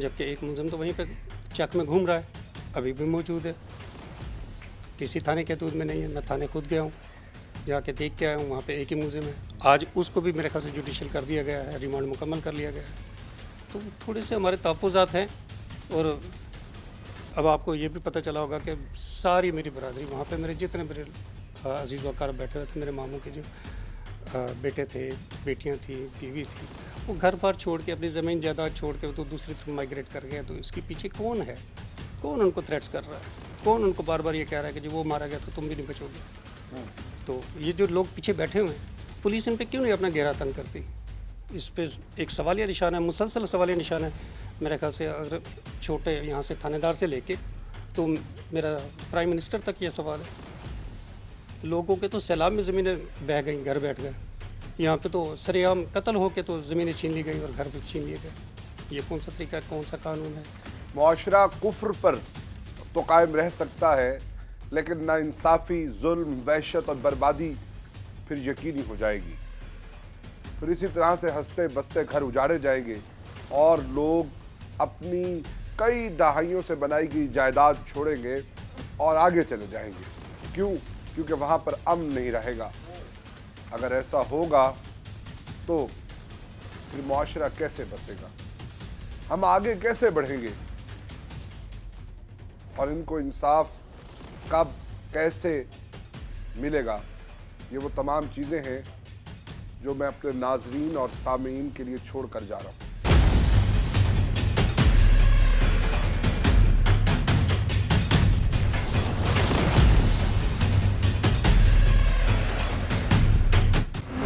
जबकि एक मुलजम तो वहीं पे चक में घूम रहा है, अभी भी मौजूद है, किसी थाने के हदूद में नहीं है। मैं थाने खुद गया हूँ, जाके देख के आया हूँ, वहाँ पे एक ही मुलजिम है। आज उसको भी मेरे ख्याल से जुडिशल कर दिया गया है, रिमांड मुकम्मल कर लिया गया है। तो थोड़े से हमारे तहफ़्फ़ुज़ात हैं। और अब आपको ये भी पता चला होगा कि सारी मेरी बरादरी वहाँ पे, मेरे जितने मेरे अजीज़ वकार बैठे हुए थे, मेरे मामू के जो बेटे थे, बेटियाँ थी, बीवी थी, वो घर बार छोड़ के, अपनी ज़मीन जायदाद छोड़ के तो दूसरी तरफ माइग्रेट कर गए। तो इसके पीछे कौन है? कौन उनको थ्रेट्स कर रहा है? कौन उनको बार बार ये कह रहा है कि जी वो मारा गया तो तुम भी नहीं बचोगे? तो ये जो लोग पीछे बैठे हुए हैं, पुलिस इन पे क्यों नहीं अपना गहरा तंग करती? इस पे एक सवालिया निशान है, मुसलसल सवालिया निशान है। मेरे ख्याल से अगर छोटे यहाँ से थानेदार से लेके तो मेरा प्राइम मिनिस्टर तक ये सवाल है। लोगों के तो सैलाब में ज़मीनें बह गई, घर बैठ गए। यहाँ पे तो सरेआम कत्ल हो के तो ज़मीनें छीन ली गई और घर भी छीन लिए गए। ये कौन सा तरीका, कौन सा कानून है? मुआशरा कुफ्र पर तो कायम रह सकता है, लेकिन नाइंसाफ़ी, जुल्म, वहशत और बर्बादी फिर यकीनी हो जाएगी। फिर इसी तरह से हंसते बसते घर उजाड़े जाएंगे और लोग अपनी कई दहाइयों से बनाई गई जायदाद छोड़ेंगे और आगे चले जाएंगे। क्यों? क्योंकि वहाँ पर अमन नहीं रहेगा। अगर ऐसा होगा तो फिर मुआशरा कैसे बसेगा? हम आगे कैसे बढ़ेंगे? और इनको इंसाफ कब, कैसे मिलेगा? ये वो तमाम चीज़ें हैं जो मैं अपने नाजरीन और सामीन के लिए छोड़ कर जा रहा हूँ।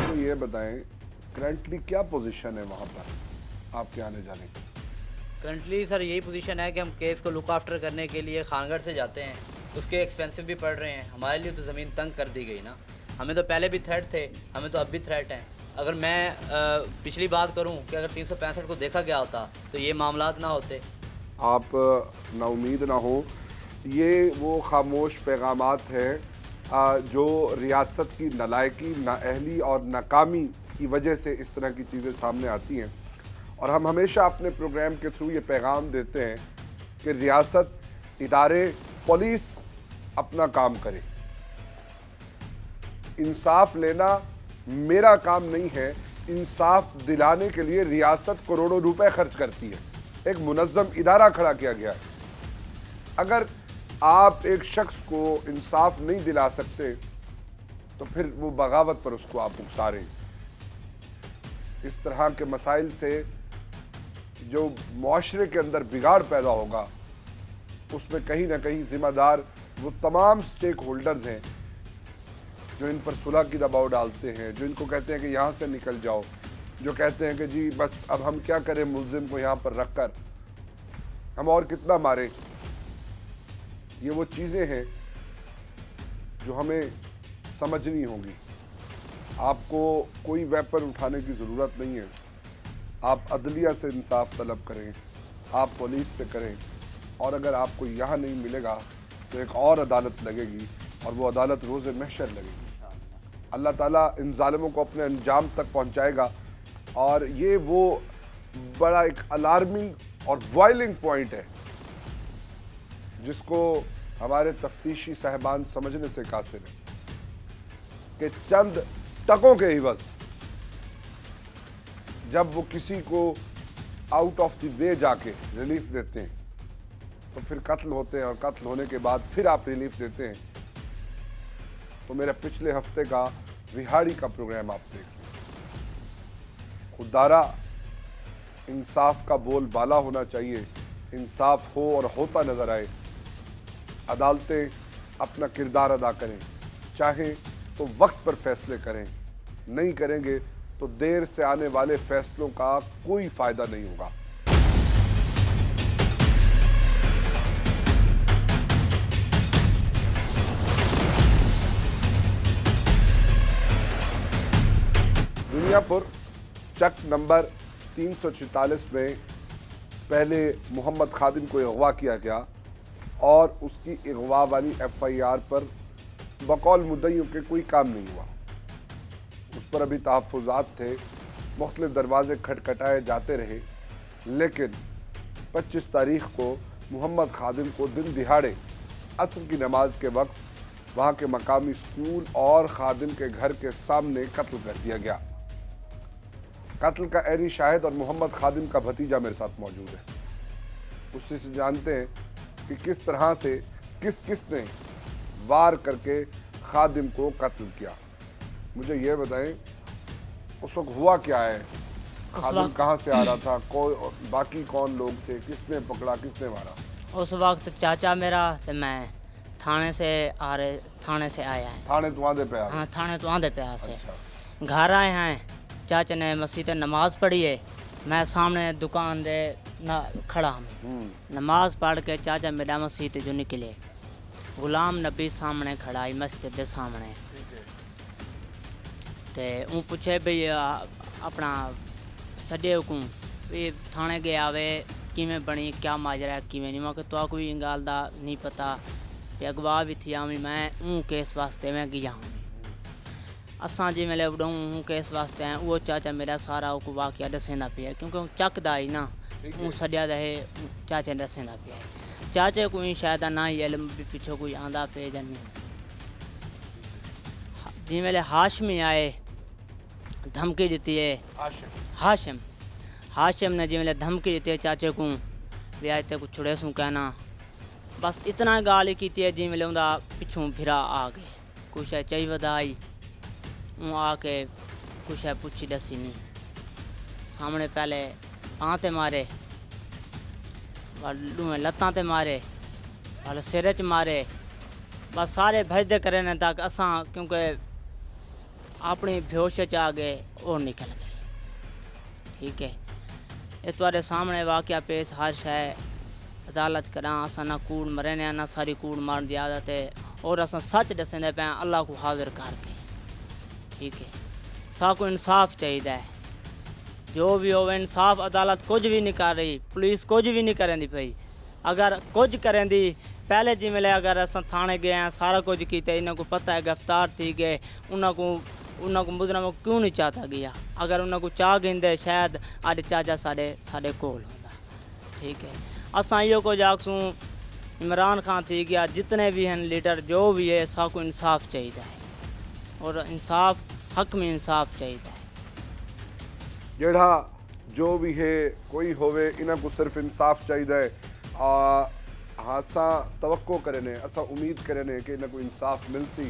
मुझे ये बताएं, करंटली क्या पोजीशन है वहाँ पर आपके आने जाने की? करंटली सर यही पोजीशन है कि हम केस को लुक आफ्टर करने के लिए खानगढ़ से जाते हैं, उसके एक्सपेंसिव भी पड़ रहे हैं। हमारे लिए तो ज़मीन तंग कर दी गई ना। हमें तो पहले भी थ्रेट थे, हमें तो अब भी थ्रेट हैं। अगर मैं पिछली बात करूं कि अगर 365 को देखा गया होता तो ये मामलात ना होते। आप ना उम्मीद ना हो, ये वो खामोश पैगामात हैं जो रियासत की नालायकी, नाअहली और नाकामी کی وجہ سے اس طرح کی چیزیں سامنے آتی ہیں. اور ہم ہمیشہ اپنے پروگرام کے تھرو یہ پیغام دیتے ہیں کہ ریاست، ادارے، پولیس اپنا کام کرے. انصاف لینا میرا کام نہیں ہے. انصاف دلانے کے لیے ریاست کروڑوں روپے خرچ کرتی ہے. ایک منظم ادارہ کھڑا کیا گیا ہے. اگر آپ ایک شخص کو انصاف نہیں دلا سکتے تو پھر وہ بغاوت پر اس کو آپ اکساریں. اس طرح کے مسائل سے جو معاشرے کے اندر بگاڑ پیدا ہوگا اس میں کہیں نہ کہیں ذمہ دار وہ تمام سٹیک ہولڈرز ہیں جو ان پر صلح کی دباؤ ڈالتے ہیں، جو ان کو کہتے ہیں کہ یہاں سے نکل جاؤ، جو کہتے ہیں کہ جی بس اب ہم کیا کریں ملزم کو یہاں پر رکھ کر، ہم اور کتنا ماریں. یہ وہ چیزیں ہیں جو ہمیں سمجھنی ہوگی. آپ کو کوئی ویپن اٹھانے کی ضرورت نہیں ہے. آپ عدلیہ سے انصاف طلب کریں، آپ پولیس سے کریں، اور اگر آپ کو یہاں نہیں ملے گا تو ایک اور عدالت لگے گی اور وہ عدالت روز محشر لگے گی. اللہ تعالیٰ ان ظالموں کو اپنے انجام تک پہنچائے گا. اور یہ وہ بڑا ایک الارمنگ اور بوائلنگ پوائنٹ ہے جس کو ہمارے تفتیشی صاحبان سمجھنے سے قاصر ہیں کہ چند ٹکوں کے عوض جب وہ کسی کو آؤٹ آف دی وے جا کے ریلیف دیتے ہیں تو پھر قتل ہوتے ہیں، اور قتل ہونے کے بعد پھر آپ ریلیف دیتے ہیں. تو میرا پچھلے ہفتے کا وہاڑی کا پروگرام آپ دیکھ لیں. خوددارا انصاف کا بول بالا ہونا چاہیے. انصاف ہو اور ہوتا نظر آئے. عدالتیں اپنا کردار ادا کریں. چاہیں تو وقت پر فیصلے کریں، نہیں کریں گے تو دیر سے آنے والے فیصلوں کا کوئی فائدہ نہیں ہوگا. دنیا پور چک نمبر 346 میں پہلے محمد خادم کو اغوا کیا گیا اور اس کی اغوا والی FIR پر بقول مدعیوں کے کوئی کام نہیں ہوا. اس پر ابھی تحفظات تھے، مختلف دروازے کھٹکھٹائے جاتے رہے، لیکن 25 تاریخ کو محمد خادم کو دن دہاڑے عصر کی نماز کے وقت وہاں کے مقامی اسکول اور خادم کے گھر کے سامنے قتل کر دیا گیا. قتل کا عینی شاہد اور محمد خادم کا بھتیجا میرے ساتھ موجود ہے. اس سے جانتے ہیں کہ کس طرح سے کس نے وار کر کے خادم کو قتل کیا. مجھے یہ بتائیں اس وقت ہوا کیا ہے؟ خادم کہاں سے آ رہا تھا؟ باقی کون لوگ تھے؟ کس نے پکڑا؟ کس نے مارا؟ اس وقت چاچا میرا تو میں تھانے سے آیا ہیں. تھانے تو آندے پہ آ ہاں تھانے تو آندے پہ سے اچھا. گھر آئے ہیں. چاچا نے مسجد نماز پڑھی ہے، میں سامنے دکان دے کھڑا ہوں. نماز پڑھ کے چاچا میرا مسجد جو نکلے، غلام نبی سامنے کھڑا ہے مسجد دے سامنے. تے اون پوچھے بھئی اپنا سڈے حکم بھی تھانے گیا وے کیویں بنی، کیا ماجرا ہے، کیویں نہیں. میں کہ تو کوئی گال دا نہیں پتا کہ اگوا بھی تھی آمی میں اون کیس واسطے میں گیا ہوں. اساں جی ویلے وڈوں ہوں کیس واسطے ہیں. وہ چاچا میرا سارا کو واقعہ دسیندا پیا کیونکہ چک دا ہی نا اون سڈیا دا ہے چاچے دسیندا پیا. چاچے کوئی شاید نہ ہی علم بھی پیچھے کوئی آندا پہ جا نہیں. جی ویلے ہاشمی آئے دھمکی دیتی ہے. ہاشم نے جی ویلے دھمکی دیتی ہے چاچے کو بھی آج تک چھڑے سوں کہنا. بس اتنا گال ہی کیتی ہے. جی ویلے اوندا پچھوں پھرا آ گئے کچھ ہے چاہی ودائی آ کے کچھ ہے پوچھی دسی نہیں. سامنے پہلے آتے مارے، لتاں تے مارے، سر چ مارے. بس سارے بھجدے کرے نے تک اساں کیونکہ اپنی بھیوش چ آ گئے اور نکل گئے. ٹھیک ہے، یہ تھوڑے سامنے واقعہ پیش ہر شے عدالت کراں. اساں نہ کوڑ مرے نے نہ ساری کوڑ مارن دی عادت ہے اور اساں سچ دسیں دے پے اللہ کو حاضر کر کے. ٹھیک ہے، سا کو انصاف چاہیے. جو بھی ہو انصاف عدالت کچھ بھی نہیں کر رہی، پولیس کچھ بھی نہیں کریں دی پئی. اگر کچھ کریں دی پہلے جی ملے اگر اساں تھانے گئے ہیں سارا کچھ کیتے انہاں کو پتہ ہے گرفتار تھی گئے انہاں کو ਉਹਨਾਂ ਕੋ ਮੁਜਰਮ ਕਿਉਂ ਨਹੀਂ ਚਾਹਤਾ ਗਿਆ ਅਗਰ ਉਹਨਾਂ ਕੋ ਚਾਹ ਗਏ ਸ਼ਾਇਦ ਅੱਜ ਚਾਚਾ ਸਾਡੇ ਕੋਲ ਹੁੰਦਾ ਠੀਕ है असां इहो कुछ आखसूं इमरान खान थी गया जितने भी हैं लीडर जो भी है सबको इंसाफ चाहिए है और इंसाफ हक में इंसाफ चाहिए है ਜਿਹੜਾ ਜੋ ਵੀ ਹੈ ਕੋਈ ਹੋਵੇ ਇਹਨਾਂ को सिर्फ इंसाफ चाहिए असां तवक्को करे ने असां उम्मीद करे ने कि ਇਹਨਾਂ को इंसाफ मिल सी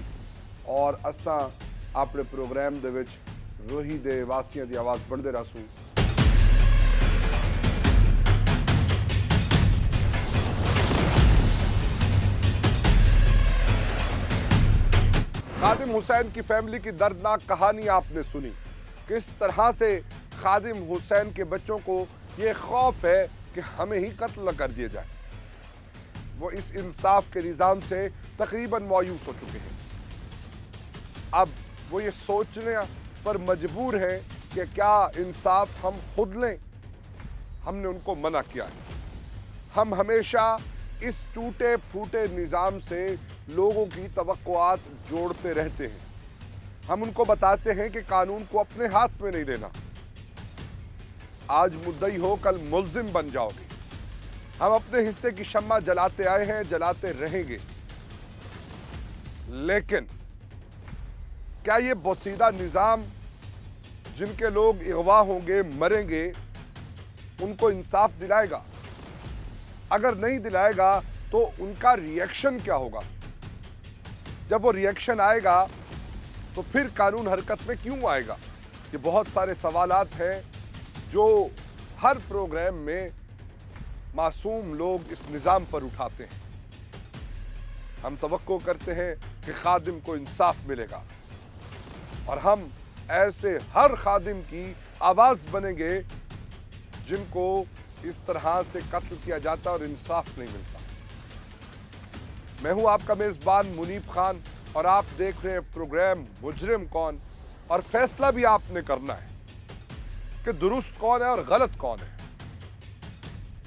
और असां ਆਪਣੇ प्रोग्राम ਦੇ ਵਿੱਚ ਰੋਹੀ ਦੇ ਵਾਸੀਆਂ ਦੀ ਆਵਾਜ਼ ਬਣਦੇ ਰਹਾਂਸੂ खादिम हुसैन की फैमिली की दर्दनाक कहानी आपने सुनी। किस तरह से खादिम हुसैन के बच्चों को ये खौफ है कि हमें ही कत्ल कर दिया जाए। वो इस इंसाफ के निज़ाम से तकरीबन मायूस हो चुके हैं। अब वो ये सोचने पर मजबूर हैं कि क्या इंसाफ हम खुद लें। हमने उनको मना किया है। हम हमेशा इस टूटे फूटे निज़ाम से लोगों की तवक्कुआत जोड़ते रहते हैं। हम उनको बताते हैं कि कानून को अपने हाथ में नहीं लेना। आज मुद्दई हो कल मुल्जिम बन जाओगे। हम अपने हिस्से की शम्मा जलाते आए हैं, जलाते रहेंगे। लेकिन क्या ये बोसीदा निज़ाम जिनके लोग अगवा होंगे, मरेंगे, उनको इंसाफ दिलाएगा? अगर नहीं दिलाएगा तो उनका रिएक्शन क्या होगा? जब वो रिएक्शन आएगा तो फिर कानून हरकत में क्यों आएगा? ये बहुत सारे सवालात हैं जो हर प्रोग्राम में मासूम लोग इस निज़ाम पर उठाते हैं। हम तवक्को करते हैं कि खादिम को इंसाफ मिलेगा और हम ऐसे हर खादिम की आवाज़ बनेंगे जिनको इस तरह से कत्ल किया जाता और इंसाफ नहीं मिलता। मैं हूं आपका मेज़बान मुनीब खान और आप देख रहे हैं प्रोग्राम मुजरिम कौन। और फैसला भी आपने करना है कि दुरुस्त कौन है और गलत कौन है।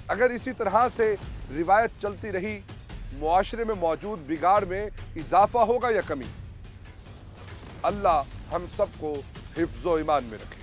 अगर इसी तरह से रिवायत चलती रही, मुआशरे में मौजूद बिगाड़ में इजाफा होगा या कमी? अल्लाह हम सबको हिफ्ज़ो ईमान में रखे।